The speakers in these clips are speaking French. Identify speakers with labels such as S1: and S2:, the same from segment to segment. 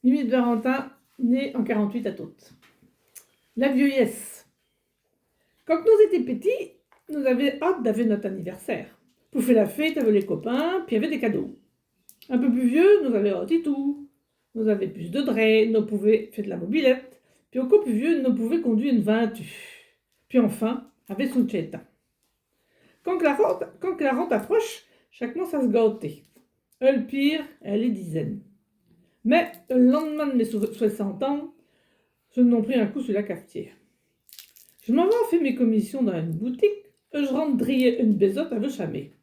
S1: Limite Valentin, né en 48 à toutes. La vieillesse. Quand nous étions petits, nous avions hâte d'avoir notre anniversaire. Pour faire la fête avec les copains, puis il y avait des cadeaux. Un peu plus vieux, nous avions hâte et tout. Nous avions plus de draps, nous pouvions faire de la mobilette. Puis encore plus vieux, nous pouvions conduire une 20. Puis enfin, avec son tcheta. Quand la rente approche, chaque mois ça se gâtait. Le pire, elle est dizaine. Mais le lendemain de mes 60 ans, je m'en pris un coup sur la cafetière. Je m'en vais faire mes commissions dans une boutique, et je rentre driller une bézote avec chamé.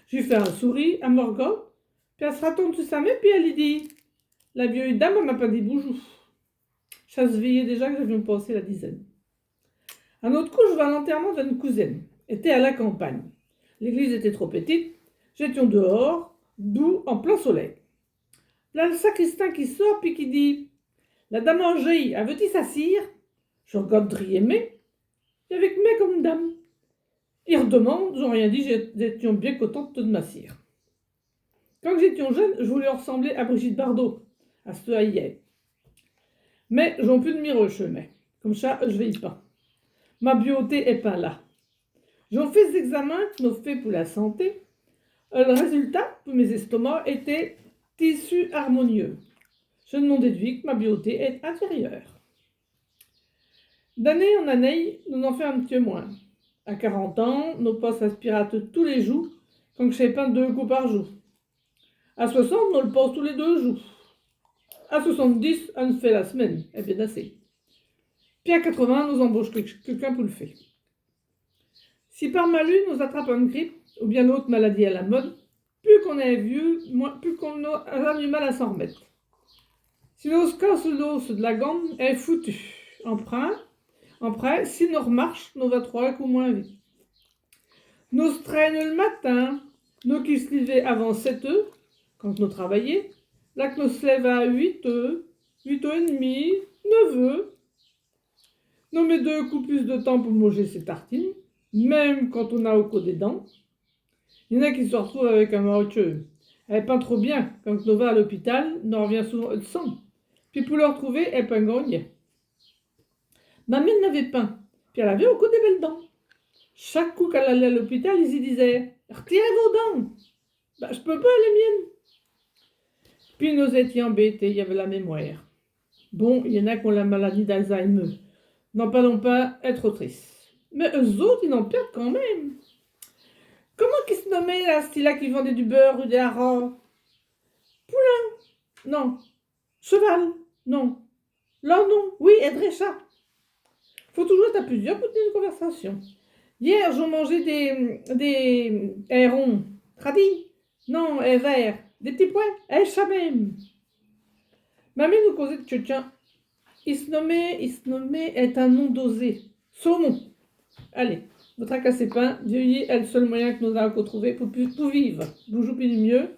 S1: Je lui fais un sourire à Morgan, puis elle se retourne sur sa main, puis elle lui dit « La vieille dame m'a pas dit bonjour. » Ça se veillait déjà que j'avions passé la dizaine. Un autre coup, je vais à l'enterrement d'une cousine. Était à la campagne. L'église était trop petite. J'étais dehors, doux, en plein soleil. Là, le sacristain qui sort, puis qui dit « La dame Angélie, a veut-il s'assire ?» Je regarde Driémé, et avec mes comme dame. Il redemande, j'en rien dit, j'étais bien contente de m'assire. Quand j'étais jeune, je voulais ressembler à Brigitte Bardot, à ce hier. Mais j'en plus de mieux chemin. Comme ça, je veille pas. Ma beauté est pas là. J'en fais des examens que nous fait pour la santé. Le résultat pour mes estomacs était tissu harmonieux. Je n'en déduis que ma beauté est intérieure. D'année en année, nous en faisons un petit peu moins. À 40 ans, nos postes aspiratent tous les jours, quand je fais peint 2 coups par jour. À 60, nous le passe tous les 2 jours. À 70, on le fait la semaine, et bien assez. Puis à 80, nous embauchons quelqu'un pour le faire. Si par malus nous attrape une grippe ou bien d'autres maladies à la mode, plus qu'on est vieux, plus qu'on a du mal à s'en remettre. Si nous casse l'os de la gomme, est foutu. Après, si nous remarche, nous va 3 coups moins vite. Nous se traînent le matin, nous qui se levaient avant 7 heures, quand nous travaillions, là que nous se lèvent à 8 heures, 8 heures et demie, 9 heures. Nous met 2 coups plus de temps pour manger ses tartines, même quand on a au coup des dents. Il y en a qui se retrouvent avec un mortieux. Elle peint trop bien, quand nous va à l'hôpital, nous revient souvent le sang. Puis pour le retrouver, elle peint gagne. Ma mère n'avait peint, puis elle avait au coup des belles dents. Chaque coup qu'elle allait à l'hôpital, ils y disaient « Retirez vos dents !» Ben, je peux pas, les miennes. Puis nous étions embêtés, il y avait la mémoire. Bon, il y en a qui ont la maladie d'Alzheimer. N'en parlons pas, être trop triste. Mais eux autres, ils en perdent quand même. Comment qu'ils se nommaient, là, style-là, qui vendait du beurre ou des harengs? Poulain? Non. Cheval? Non. Là, non. Oui, Edrecha. Faut toujours être à plusieurs pour tenir une conversation. Hier, j'ai mangé des hérons. Tradis? Non, verts. Des petits pois? Ça même. Mamie nous causait de tchetchen. Il se nommait est un nom dosé. Saumon. Allez, ne tracassez pas. Vieillir est le seul moyen que nous avons trouvé pour vivre. Vous jouez plus mieux.